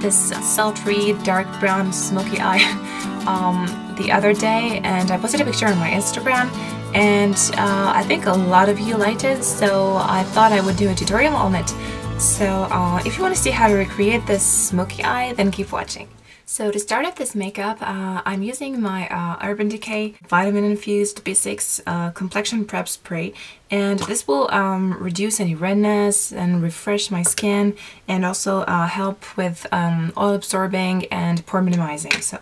this sultry dark brown smoky eye the other day, and I posted a picture on my Instagram, and I think a lot of you liked it, so I thought I would do a tutorial on it. So if you want to see how to recreate this smoky eye, then keep watching. So to start off this makeup, I'm using my Urban Decay Vitamin Infused B6 Complexion Prep Spray, and this will reduce any redness and refresh my skin, and also help with oil absorbing and pore minimizing. So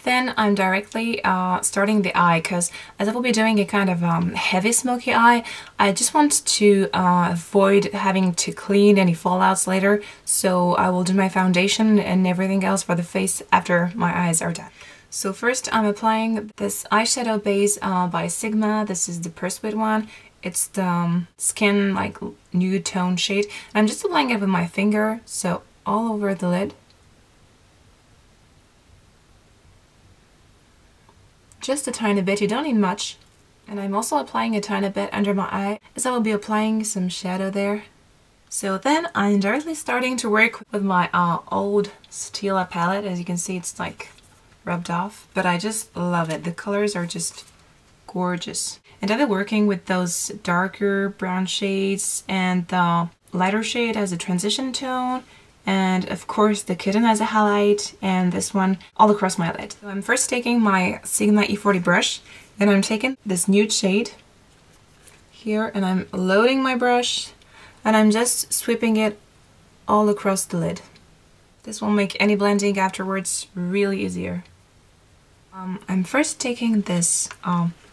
then I'm directly starting the eye, because as I will be doing a kind of heavy smoky eye, I just want to avoid having to clean any fallouts later, so I will do my foundation and everything else for the face after my eyes are done. So first I'm applying this eyeshadow base by Sigma. This is the Persuade one. It's the Skin like nude tone shade. I'm just applying it with my finger, so all over the lid. Just a tiny bit, you don't need much. And I'm also applying a tiny bit under my eye, as I will be applying some shadow there. So then I'm directly starting to work with my old Stila palette. As you can see, it's like rubbed off, but I just love it. The colors are just gorgeous. And I've been working with those darker brown shades and the lighter shade as a transition tone, and of course the kitten as a highlight, and this one all across my lid. So I'm first taking my Sigma E40 brush, and I'm taking this nude shade here, and I'm loading my brush, and I'm just sweeping it all across the lid. This will make any blending afterwards really easier. I'm first taking this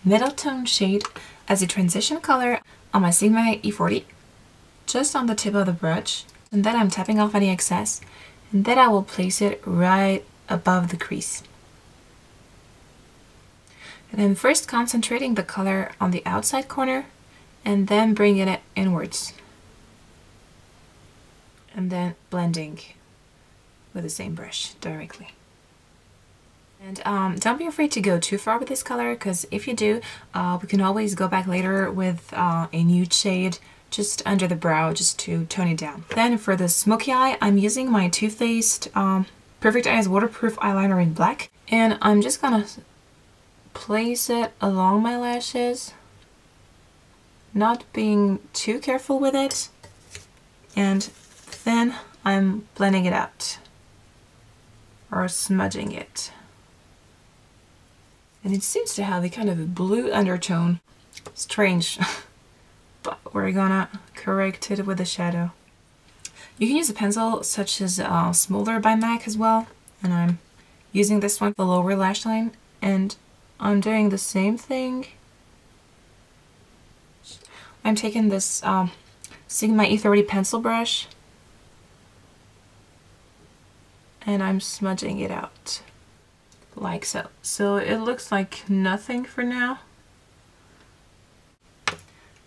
middle tone shade as a transition color on my Sigma E40, just on the tip of the brush. And then I'm tapping off any excess, and then I will place it right above the crease. And I'm first concentrating the color on the outside corner, and then bringing it inwards. And then blending with the same brush directly. And don't be afraid to go too far with this color, because if you do, we can always go back later with a nude shade just under the brow, just to tone it down. Then for the smoky eye, I'm using my Too Faced Perfect Eyes Waterproof Eyeliner in black, and I'm just gonna place it along my lashes, not being too careful with it, and then I'm blending it out, or smudging it. And it seems to have a kind of a blue undertone. Strange. But we're gonna correct it with a shadow. You can use a pencil such as Smolder by MAC as well, and I'm using this one for the lower lash line, and I'm doing the same thing. I'm taking this Sigma E30 pencil brush, and I'm smudging it out like so. So it looks like nothing for now,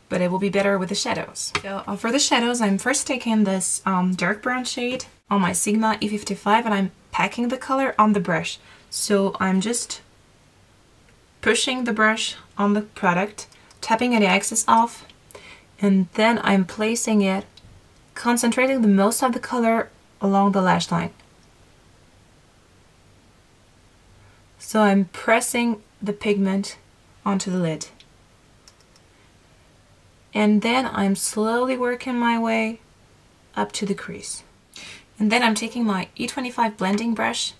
but it will be better with the shadows. So for the shadows, I'm first taking this dark brown shade on my Sigma E55, and I'm packing the color on the brush. So I'm just pushing the brush on the product, tapping any excess off, and then I'm placing it, concentrating the most of the color along the lash line. So I'm pressing the pigment onto the lid. And then I'm slowly working my way up to the crease. And then I'm taking my E25 blending brush,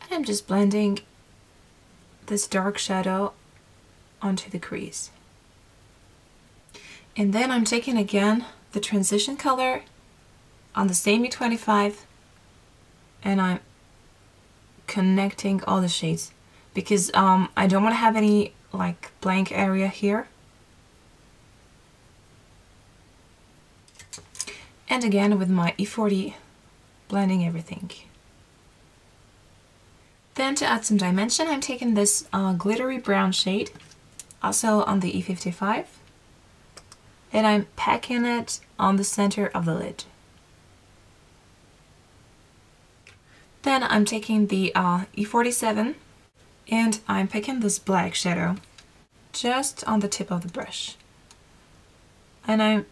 and I'm just blending this dark shadow onto the crease. And then I'm taking again the transition color on the same E25, and I'm connecting all the shades, because I don't want to have any like blank area here. And again with my E40, blending everything. Then to add some dimension, I'm taking this glittery brown shade, also on the E55, and I'm packing it on the center of the lid. Then I'm taking the E47, and I'm picking this black shadow just on the tip of the brush. And I'm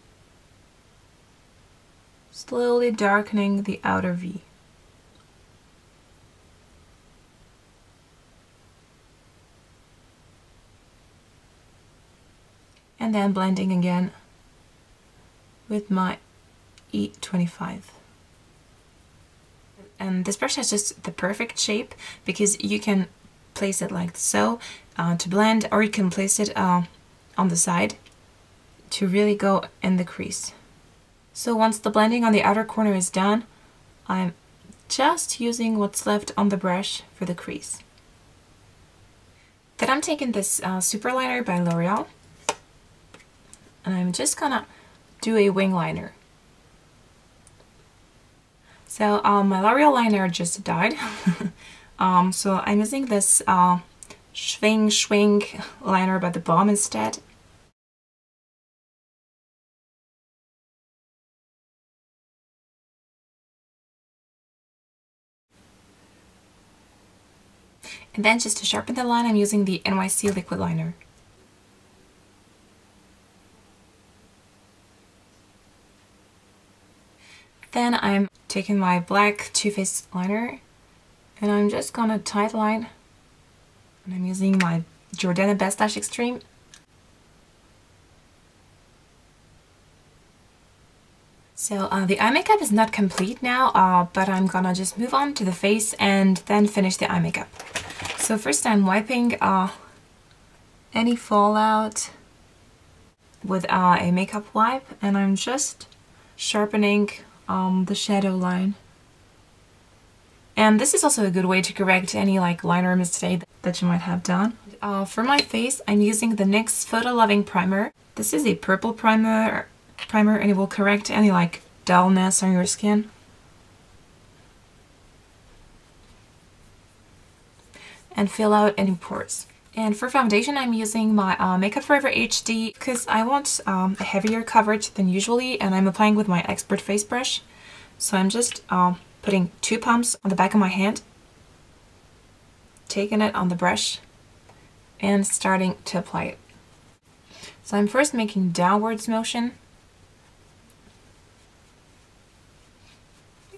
slowly darkening the outer V. And then blending again with my E25. And this brush has just the perfect shape because you can place it like so to blend, or you can place it on the side to really go in the crease. So once the blending on the outer corner is done, I'm just using what's left on the brush for the crease. Then I'm taking this Super Liner by L'Oreal, and I'm just gonna do a wing liner. So my L'Oreal liner just died, so I'm using this Schwing liner by TheBalm instead. And then just to sharpen the line, I'm using the NYX liquid liner. Then I'm taking my black Too Faced liner and I'm just gonna tight line, and I'm using my Jordana Best Lash Extreme. So the eye makeup is not complete now, but I'm gonna just move on to the face and then finish the eye makeup. So first I'm wiping any fallout with a makeup wipe, and I'm just sharpening the shadow line. And this is also a good way to correct any like liner mistake that you might have done. For my face, I'm using the NYX Photoloving Primer. This is a purple primer and it will correct any like dullness on your skin. And fill out any pores. And for foundation, I'm using my Makeup Forever HD because I want a heavier coverage than usually, and I'm applying with my Expert Face Brush. So I'm just putting 2 pumps on the back of my hand, taking it on the brush, and starting to apply it. So I'm first making downwards motion,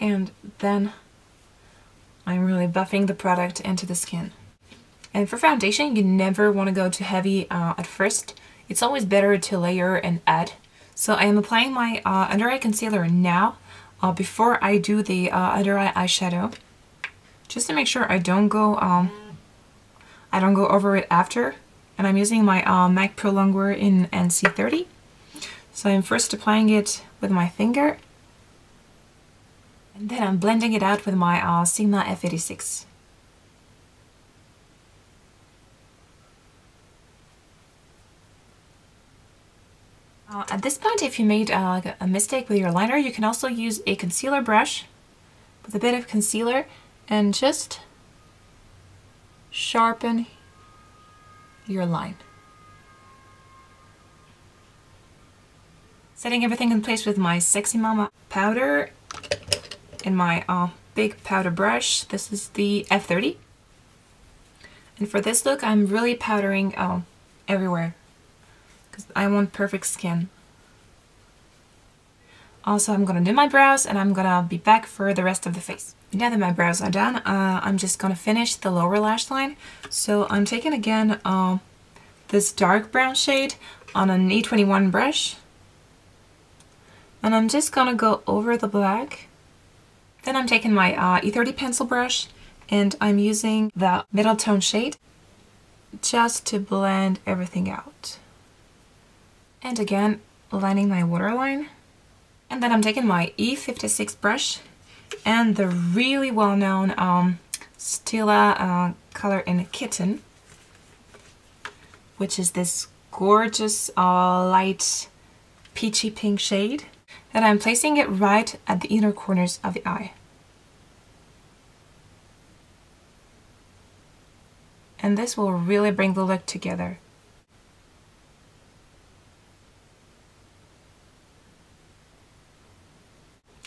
and then I'm really buffing the product into the skin. And for foundation, you never want to go too heavy at first. It's always better to layer and add. So I am applying my under eye concealer now before I do the under eye eyeshadow, just to make sure I don't go over it after. And I'm using my MAC Prolongwear in NC30. So I'm first applying it with my finger, and then I'm blending it out with my Sigma F86. At this point, if you made a mistake with your liner, you can also use a concealer brush with a bit of concealer and just sharpen your line. Setting everything in place with my Sexy Mama powder and my big powder brush. This is the F30. And for this look, I'm really powdering everywhere, because I want perfect skin. Also, I'm gonna do my brows and I'm gonna be back for the rest of the face. Now that my brows are done, I'm just gonna finish the lower lash line. So I'm taking again this dark brown shade on an E21 brush, and I'm just gonna go over the black. Then I'm taking my E30 pencil brush and I'm using the middle tone shade just to blend everything out. And again, lining my waterline. And then I'm taking my E56 brush and the really well-known Stila color in Kitten, which is this gorgeous light peachy pink shade. And I'm placing it right at the inner corners of the eye. And this will really bring the look together.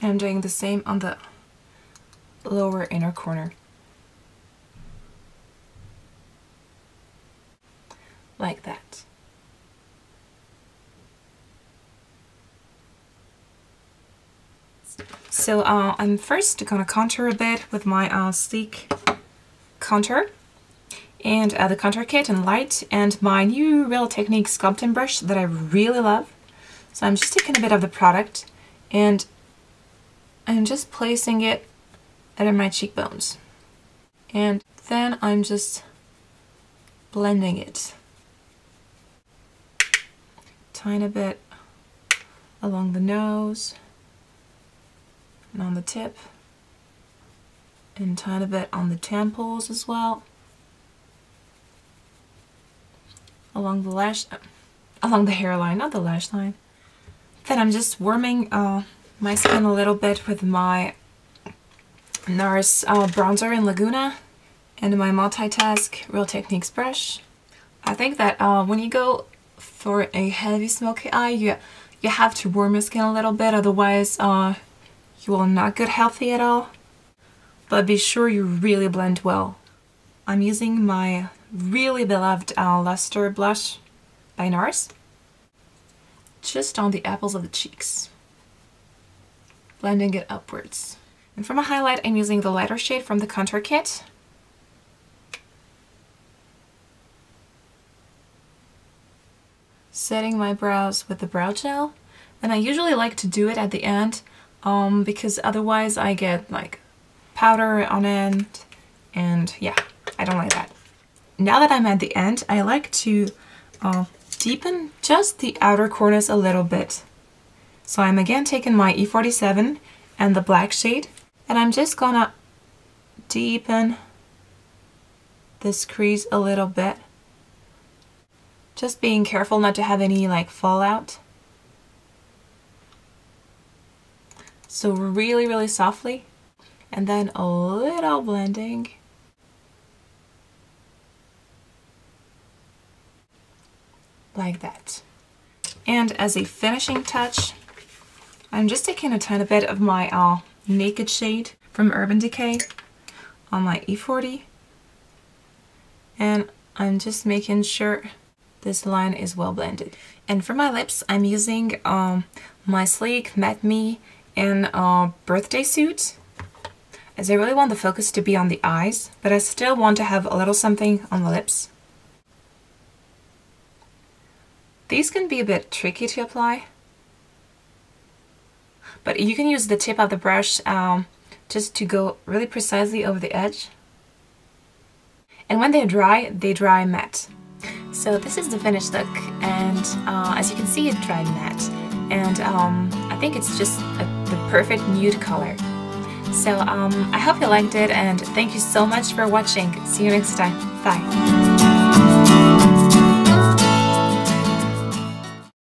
I'm doing the same on the lower inner corner. Like that. So I'm first gonna contour a bit with my sleek contour and the contour kit in light and my new Real Technique sculpting brush that I really love. So I'm just taking a bit of the product and I'm just placing it under my cheekbones. And then I'm just blending it. Tiny bit along the nose and on the tip. And tiny bit on the temples as well. Along the lash, along the hairline, not the lash line. Then I'm just warming my skin a little bit with my Nars bronzer in Laguna and my multitask Real Techniques brush. I think that when you go for a heavy smoky eye, you have to warm your skin a little bit, otherwise you will not get healthy at all. But be sure you really blend well. I'm using my really beloved Luster blush by Nars, just on the apples of the cheeks, blending it upwards. And for my highlight, I'm using the lighter shade from the contour kit. Setting my brows with the brow gel, and I usually like to do it at the end because otherwise I get like powder on it, and yeah, I don't like that. Now that I'm at the end, I like to deepen just the outer corners a little bit. So I'm again taking my E47 and the black shade, and I'm just gonna deepen this crease a little bit. Just being careful not to have any like fallout. So really, really softly. And then a little blending. Like that. And as a finishing touch, I'm just taking a tiny bit of my Naked shade from Urban Decay on my E40. And I'm just making sure this line is well blended. And for my lips, I'm using my sleek Matte Me in Birthday Suit, as I really want the focus to be on the eyes, but I still want to have a little something on the lips. These can be a bit tricky to apply, but you can use the tip of the brush just to go really precisely over the edge. And when they dry matte. So this is the finished look, and as you can see, it dried matte. And I think it's just the perfect nude color. So I hope you liked it, and thank you so much for watching. See you next time. Bye.